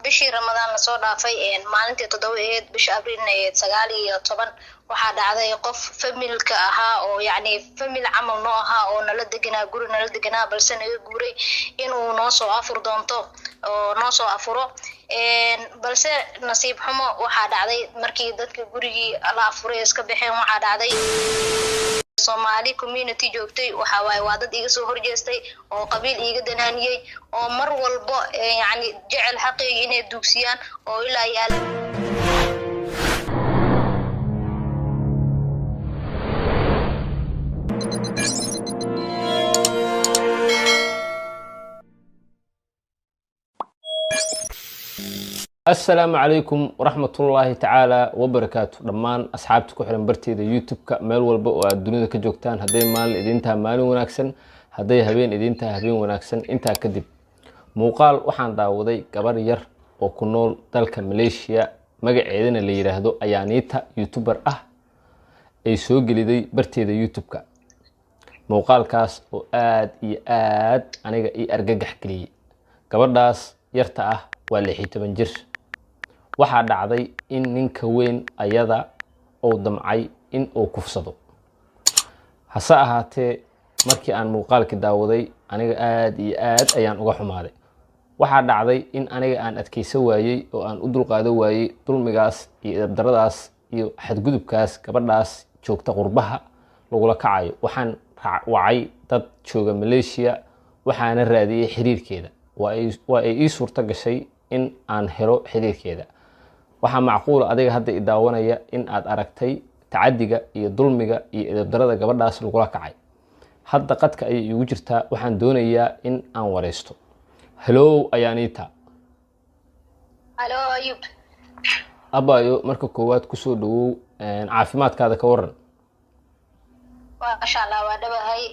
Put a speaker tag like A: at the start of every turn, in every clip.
A: bishii Ramadaan la soo dhaafay maalintii 7 bisha Abriil 19 waxa dhacday qof familka ahaa oo yaani famil camal noo ahaa oo nala deganaa guri nala deganaa balse naga guuray inuu noo soo afur doonto oo noo soo afuro balse nasiib xumo waxa dhacday markii dadka gurigii la afuray iska bixeen waxa dhacday Somali community joogtay waxa waay waa dad iga soo horjeestay oo qabiil iga danaaniyay oo mar walba yaani jecel xaqeeyay inay dugsiyaan oo ilaa yaal
B: السلام عليكم ورحمة الله تعالى وبركاته دمان أصحابتك وحرم برتي دا يوتيوب كمال والبقى والدنيا كجوكتان هدي مال إدينتها مال وناكسن هدي هبين إدينتها هبين وناكسن إنتها كدب موقال وحان داودي كبار ير وكنول دالك ماليشيا مقع عيدين اللي يرهدو أيانيتا يوتيوبر أي سوق لدي برتي دا يوتيوب كا موقال كاس وآد أنيقا أرقاق حكلي كبار داس يرتا واللي حيتبن جرش waxaa dhacday in ninka weyn ayada oo damcay in uu kufsado hase ahaatee markii aan muuqaalka daawaday aniga aad ayaan uga xumaaday waxaa dhacday in aniga aan adkeysan waayay oo aan u dulqaado waayay dulmigaas iyo daradaas iyo xadgudubkaas gabadhaas joogta qurbaha lagula kacayo waxaan wacay dad jooga Malaysia waxaana raadiyay xiriirkeeda waa ay ii suurta gashay in aan helo xiriirkeeda waxa macquul adiga hadda i daawanaya in aad aragtay tacadiga iyo dulmiga iyo darada gabadhaas lagula kacay hadda qadka ay igu jirtaa waxaan doonayaa in aan wareysto hello Ayanita
A: hello Ayub
B: abayo marka koowaad ku soo dhawow caafimaadkaada ka waran
A: ما شاء الله ودبهي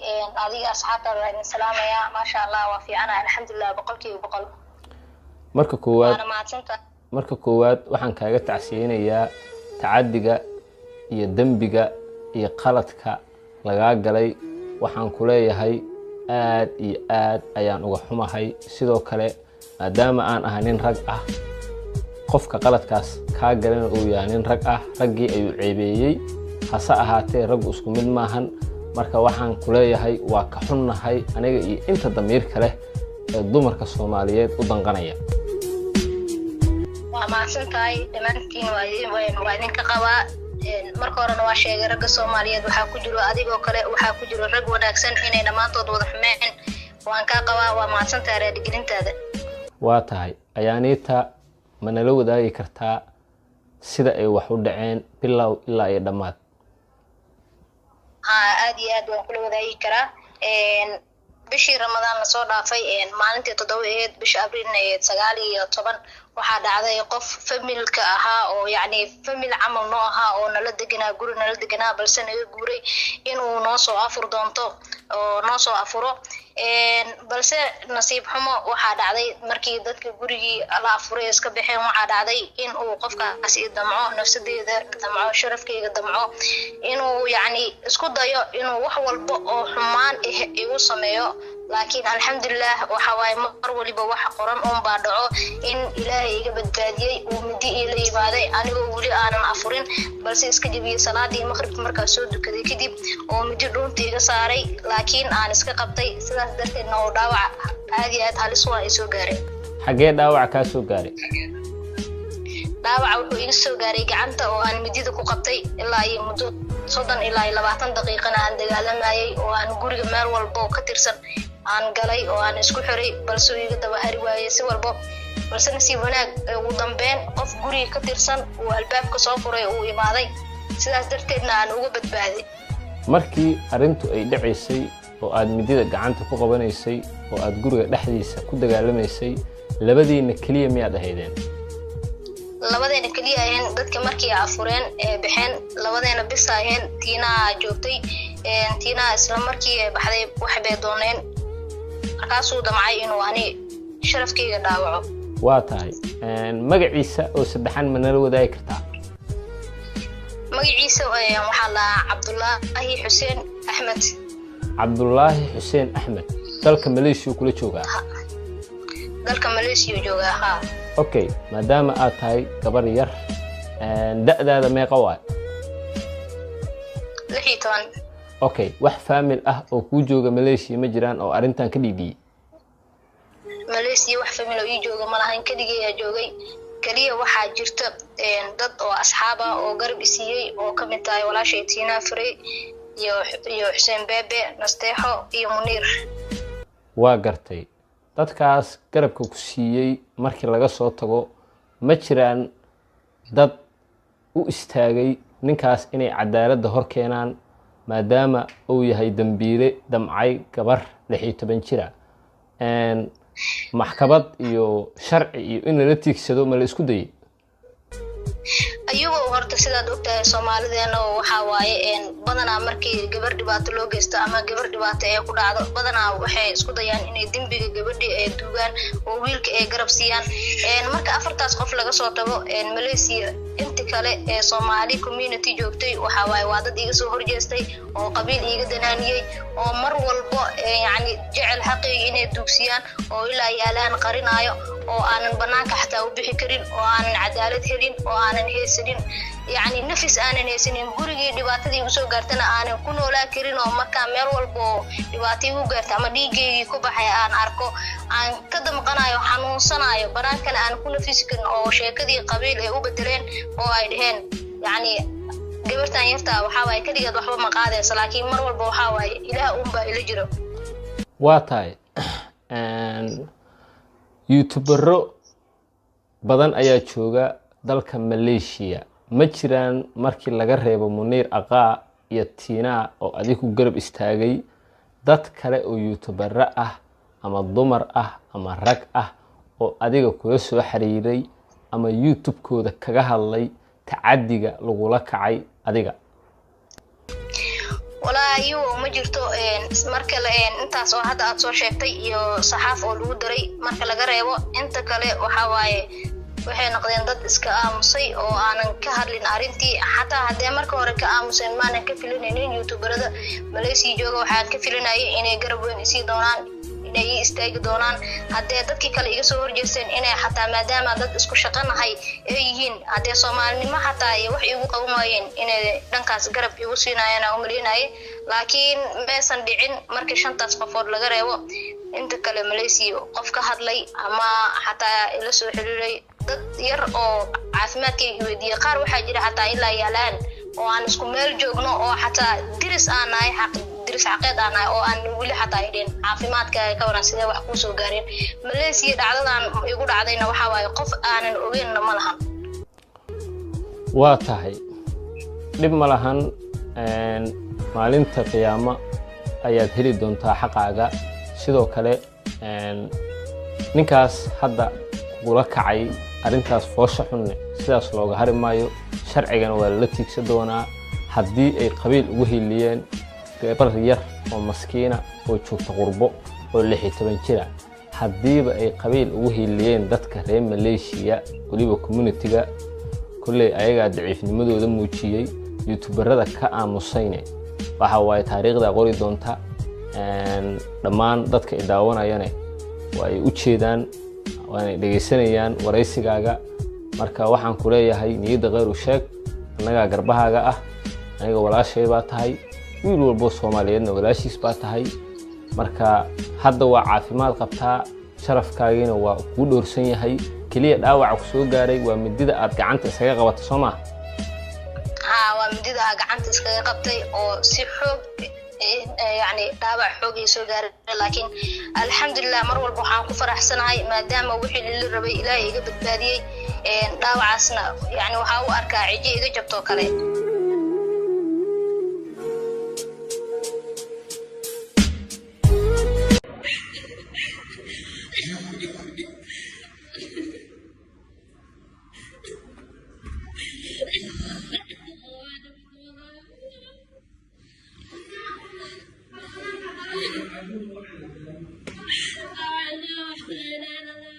A: adiga asxaabta waan salaamaya ma sha Allah wa fiicana alxamdulillah boqolkiiba boqol
B: marka koowaad waxaan kaaga tacsiyeenayaa tacadiga iyo dambiga iyo qaladka laga galay waxaan ku leeyahay aad iyo aad ayaan uga xumahay sidoo kale maadaama aan ahay nin rag ah qofka qaladkaas ka galan oo yahay nin rag ah raggii ayuu ceebeeyay hase ahaatee rag isku mid maahan marka waxaan ku leeyahay waa ka xunnahay aniga iyo inta damiirka leh ee dumarka Soomaaliyeed u danqanaya
A: ما سنتاي دمانتين waa idinka qabaa marka horena waa sheegay ragga Soomaaliyeed waxa ku jiro adigoo kale waxa ku jiro rag wanaagsan inay dhamaantood wada xumeen waan ka qabaa waa ma santaa raadigelintaada
B: waa tahay Ayanita mana la wadaagi kartaa sida ay wax u dhaceen bilow ilaa ay dhamaad
A: aad iyo aad waan kula wadaagi karaa bishii Ramadaan la soo dhaafay maalintii 7 bisha Abriil 19 waxa dhacday qof familka ahaa oo yaani famil camal noo ahaa oo nala deganaa guri nala deganaa balse naga guuray inuu noo soo afur doonto oo noo soo afuro balse nasiib xumo waxa dhacday markii dadka gurigii la afuray iska bixeen waxa dhacday in uu qofkaas ii damco nafsadeeda damco sharafkeyga damco inuu yaani isku dayo inuu wax walba oo xumaan igu sameeyo laakiin alxamdulillah waxa waay mar waliba waxa qoran oo baa dhaco in Ilaahay iga badbaadiyay oo midi ila yimaaday anigoo wali aanan afurin balse iska jabiyay salaadii maghribka markaa soo dukaday kadib oo midi dhuunta iga saaray laakiin aan iska qabtay sidaas darteed oo dhaawac aad iyo aad halis waa soo gaaray
B: xagee dhaawac ka soo gaaray
A: dhaawac wuxuu iga soo gaaray gacanta oo aan midida ku qabtay ilaa ay muddo 30 ilaa 20 daqiiqana aan dagaalamayay oo aan guriga meel walba ka tirsan aan galay oo aan isku xiray balse iga daba hari waayay si walba balse nasiib wanaag ugu dambeyn qof guriga ka tirsan oo albaabka soo furay oo imaaday sidaas darteedna aan uga badbaaday
B: markii arintu ay dhacaysay oo aad midida gacanta ku qabanaysay oo aad guriga dhexdiisa ku dagaalamaysay labadiina kaliya miyaad ahaydeen
A: labadeena kaliya ayeen dadka markii afureen bixeen labadeena bis ayeen tiina joogtay tiina isla markii baxday wax bay dooneen markaasuu damcay inuu ani sharafkayga dhaawaco.
B: waa tahay magaciisa oo saddexan ma nala wadaagi kartaa?
A: magaciisa waxaa la Cabdullaahi Xuseen Axmed.
B: Cabdullaahi Xuseen Axmed dalka Malaysia kula joogaa?
A: dalka Malaysia joogaa ha.
B: okay maadaama aad tahay gabar yar da'daada meeqa waay?
A: 16.
B: okay wax family ah oo ku jooga Malaysia ma jiraan oo arintan ka dhigay?
A: Malaysia wax family oo jooga ma lahayn, kaliya joogay kaliya waxaa jirta dad oo asxaab ah oo garab isiiyay oo ka mid tahay walaashay Tina Frey iyo Xuseen Bebe Nasteexo iyo Muniir.
B: waa gartay dadkaas garabka ku siiyay markii laga soo tago ma jiraan dad u istaagay ninkaas inay cadaaladda hor keenaan maadaama uu yahay dambiile damcay gabar 16 jira maxkamad iyo sharci iyo in la tiigsado ma la isku dayay?
A: ayagoo horta sidaad ogtahay Soomaalideena waxa waaye badanaa markii gabar dhibaato loo geysto ama gabar dhibaato ay ku dhacdo badanaa waxay isku dayaan inay dambiga gabadhii ay duugaan oo wiilka ay garab siiyaan. marka afartaas qof laga soo tago Malaysia inta kale ee Soomaali community joogtay waxa waaye waa dad iga soo horjeestay oo qabiil iga danaaniyay oo mar walba yani jecel xaqii inay dugsiyaan oo ilaa yaalaan qarinaayo oo aanan banaanka xataa u bixi karin oo aanan cadaalad helin oo aanan haysanin yani nafis aanan haysanin gurigii dhibaatadii u soo gaartana aanan ku noolaa karin oo marka meel walba dhibaatay u gaarta ama dhiigeygii ku baxay aan arko aan ka damqanayo xanuunsanayo banaankana aan ku nafis karin oo sheekadii qabiil ay u bedeleen oo ay dhaheen yani gabartan yarta waxa way ka dhigad waxba ma qaadayso laakiin mar walba waxa way ilaah uunba ila jiro.
B: waa tahay youtubero badan ayaa jooga dalka Malaysia ma jiraan markii laga reebo Muniir Aqaa iyo Tina oo adigu garab istaagay dad kale oo youtubero ah ama dumar ah ama rag ah oo adiga kula soo xiriiray ama youtube-kooda kaga hadlay tacadiga lagula kacay adiga?
A: walaahi ma jirto marka intaas oo hadda aad soo sheegtay iyo saxaaf oo lagu daray marka laga reebo inta kale waxa waaye waxay noqdeen dad iska aamusay oo aanan ka hadlin arintii xataa hadee marka hore ka aamuseen maanan ka filinaynin youtuberada Malaysia jooga waxaan ka filinayay inay garab weyn isii doonaan inay istaagi doonaan hadee dadkii kale iga soo horjeesteen inay xataa maadaama dad isku shaqanahay ay yihiin hadee Soomaalinimo xataa ay wax igu qabanayeen inay dhankaas garab igu siinayaan oo malinay laakiin meesan dhicin marka shantaas qofood laga reebo inta kale Malaysia qof ka hadlay ama xataa ila soo xiriiray dad yar oo caafimaadkayga weydiiyay qaar waxa jira xataa ilaa yaalaan oo aan isku meel joogno oo xataa diris aan nahay diris xaqeed aan nahay oo aan wili xataa idin caafimaadka ka waran sidee wax ku soo gaareen Malaysia dhacdadan igu dhacdayna waxa waaye qof aanan ogeyn ma lahan.
B: waa tahay dib ma lahan maalinta qiyaamo ayaad heli doontaa xaqaaga sidoo kale ninkaas hadda kugula kacay arintaas foosha xun sidaas looga hari maayo sharcigana waa la tiigsan doonaa haddii ay qabiil ugu hiliyeen gabar yar oo maskiina oo joogta qurbo oo 16 jira haddiiba ay qabiil ugu hiliyeen dadka reer Malaysia waliba community-ga kulley ayaga daciifnimadooda muujiyay youtuberada ka aamusayne waxa way taariikhda qori doonta dhammaan dadka ay daawanayaan way u jeedaan waana dhageysanayaan waraysigaaga marka waxaan ku leeyahay niyada qeyr u sheeg anaga garbahaaga ah aniga walaashay baa tahay wiil walbo Soomaaliyeedna walaashiis baa tahay marka hadda waa caafimaad qabtaa sharafkaagiina waa ku dhoorsan yahay kaliya dhaawac ku soo gaaray waa midida aad gacanta isaga qabato Soomaa
A: waa midida gacanta iskaga qabtay oo si xoog يعني دابع حوجي سوغار لكن الحمد لله مر والبو waxaan ku faraxsanahay maadaama wixii la rabay Ilaahay iga badbaadiyay daawacaasna yani waxa uu arkaa ciji iga jabto kale. I know.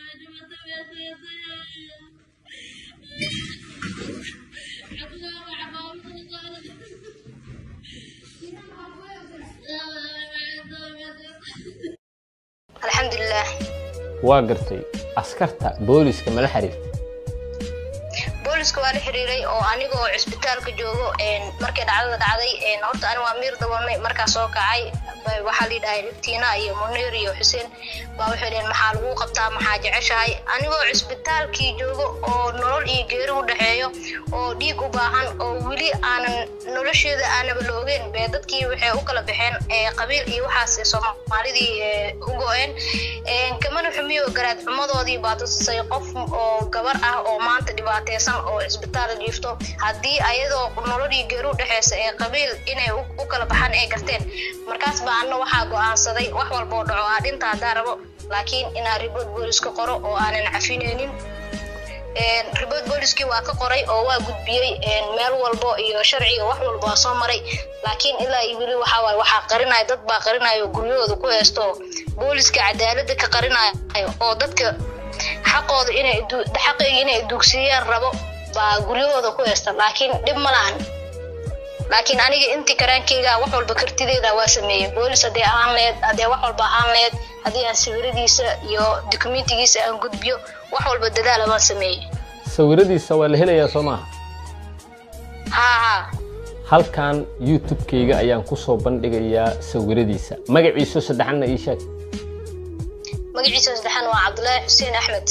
A: الحمد لله.
B: waa gartay askarta booliska mala xiriir
A: booliska waa la xiriiray oo anigoo cisbitaalka joogo markay dhacday horta aniga waa miir daboolmay markaa soo kacay waxaa la yidhahay Tina iyo Munir iyo Xuseen baa waxay leeyihiin maxaa lagu qabtaa maxaa jeceshahay anigoo cisbitaalkii joogo oo nolol iyo geeri u dhaxeeyo oo dhiig u baahan oo wili aanan nolosheeda aanaba loogeen bee dadkii waxay u kala baxeen qabiil iyo waxaas Soomaalidii u go'een kamana xumiyo garaad xumadoodii baa tusay qof oo gabar ah oo maanta dhibaataysan oo cisbitaal jiifto haddii ayadoo nolol iyo geeri u dhaxeysa qabiil inay u kala baxaan ay garteen markaas baa anna waxaa go'aansaday wax walba oo dhaco aan dhinta haddaan rabo laakiin inaan report booliska qoro oo aanan cafinaynin report booliskii waa ka qoray oo waa gudbiyey meel walbo iyo sharciga wax walba waa soo maray laakiin ilaa wili waxaa qarinaya dad baa qarinayo guryahooda ku haysto booliska cadaaladda ka qarinayo oo dadka xaqooda inay dugsiyaan rabo baa guryahooda ku haysta laakiin dhib ma lahan laakiin aniga intii karaankeyga wax walba kartideeda waa sameeyay boolis hadee aan leed hadee wax walba aan leed hadii aan sawiradiisa iyo dokumentigiisa aan gudbiyo wax walba dadaal waan sameeyay
B: sawiradiisa waa la helayaa Soomaa
A: ha
B: halkan YouTube-kayga ayaan ku soo bandhigayaa sawiradiisa magaciisa saddexna ii sheeg
A: magaciisa saddexna waa Cabdullaahi Xuseen Axmed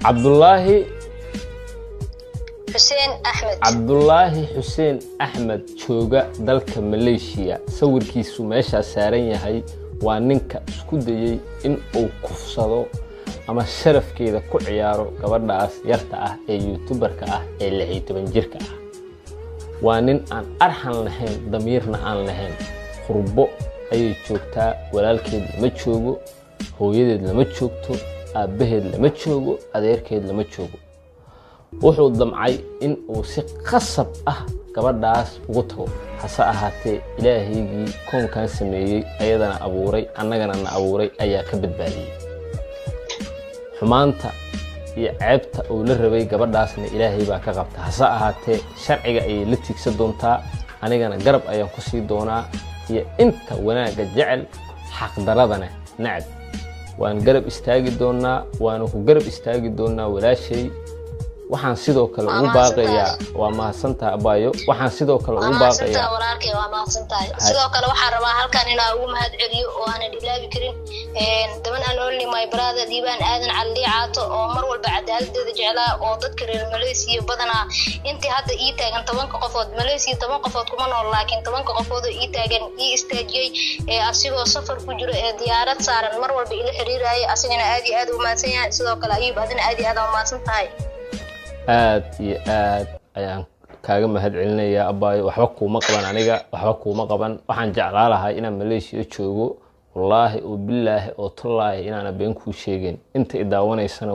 B: Cabdullaahi
A: Xuseen Axmed
B: Cabdullaahi Xuseen Axmed jooga dalka Malaysia sawirkiisu meesha saaran yahay waa ninka isku dayay in uu kufsado ama sharafkeeda ku ciyaaro gabadhaas yarta ah ee YouTuberka ah ee 16 jirka ah waa nin aan arxan lahayn damiirna aan lahayn qurbo ayay joogtaa walaalkeed lama joogo hooyadeed lama joogto aabaheed lama joogo adeerkeed lama joogo wuxuu damcay in uu si qasab ah gabadhaas ugu tago hase ahaatee ilaahaygi koonkan sameeyay ayadana abuuray annagana na abuuray ayaa ka badbaadiyay xumaanta iyo ceebta uu la rabay gabadhaasna ilaahay baa ka qabta hase ahaatee sharciga ay la tiigsan doontaa anigana garab ayaan ku sii doonaa iyo inta wanaaga jecel xaq daradana nacab waan garab istaagi doonaa waana ku garab istaagi doonaa walaashay waxaan sidoo kale ugu baaqayaa waa mahadsantahay abaayo waxaan sidoo kale ugu baaqayaa
A: walaalkay waa mahadsantahay sidoo kale waxaan rabaa halkan inaan ugu mahad celiyo oo aan ilaabi karin daban aan only my brother diibaan aadan cali caato oo mar walba cadaaladeeda jeclaa oo dadka reer Malaysia badana intii hadda ii taagan 10 qofood Malaysia 10 qofood kuma nool laakiin 10 qofood oo ii taagan ii istaajiyay asigoo safar ku jiro diyaarad saaran mar walba ila xiriirayay asigana aad iyo aad u mahadsan yahay sidoo kale ayuu adina aad iyo aad u mahadsantahay
B: aad iyo aad ayaan kaaga mahad celinayaa abaayo waxba kuuma qaban aniga waxba kuuma qaban waxaan jeclaa lahaa inaan Malaysia joogo wallaahi oo billaahi oo tallaahi inaan been ku sheegin inta idaawaneysana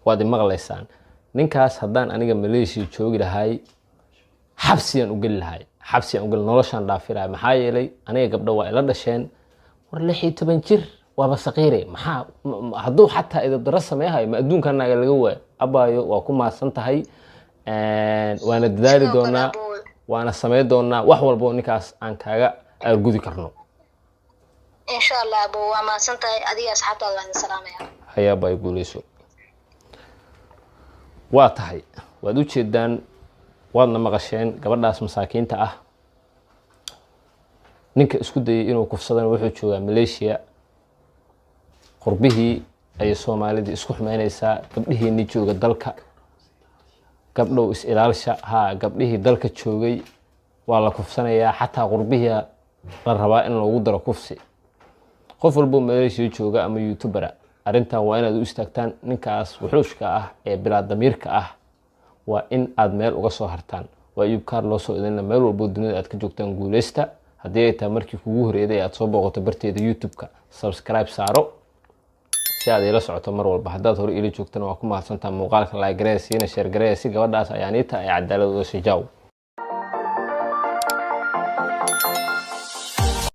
B: waa maqlaysaan ninkaas haddaan aniga Malaysia joogi lahay xabsiyaan u gali lahay noloshaan dhaafi lahay maxaa yeelay aniga gabdho waa ila dhasheen war 16 jir waaba saqiire maxaa hadduu xataa idab dara sameeyahay ma adduunkan naga laga waa abaayo waa ku maasan tahay waana dadaali doonaa waana sameey doonaa wax walba oo ninkaas aan kaaga argudi karno
A: insha Allah abo waa maasan tahay adiga asxaabtaada waan salaamaya
B: haya bay guuleyso waa tahay waad u jeedaan waadna maqasheen gabadhaas masaakiinta ah ninka isku dayay inuu kufsadana wuxuu joogaa Malaysia qurbihii ay Soomaalida isku xumeynaysaa gabdhihii jooga dalka gabdhow is ilaalsha gabdhihii dalka joogay waa la kufsanayaa xataa qurbihii la rabaa in lagu daro kufsi qof walba Malaysia jooga ama YouTuber arintan waa inaad u istaagtaan ninkaas wuxuushka ah ee bilaa damiirka ah waa in aad meel uga soo hartaan waa Ayub Carlos oo idin meel walba dunida aad ka joogtaan guuleysta haddii ay tahay markii kugu horeeyay aad soo booqato barteeda YouTube-ka subscribe saaro si aad ila socoto mar walba haddaad hore ila joogtana waa ku mahadsantahay muuqaalka like gareey siina share gareey si gabadhaas ayaaniita ay cadaalad u sii jaaw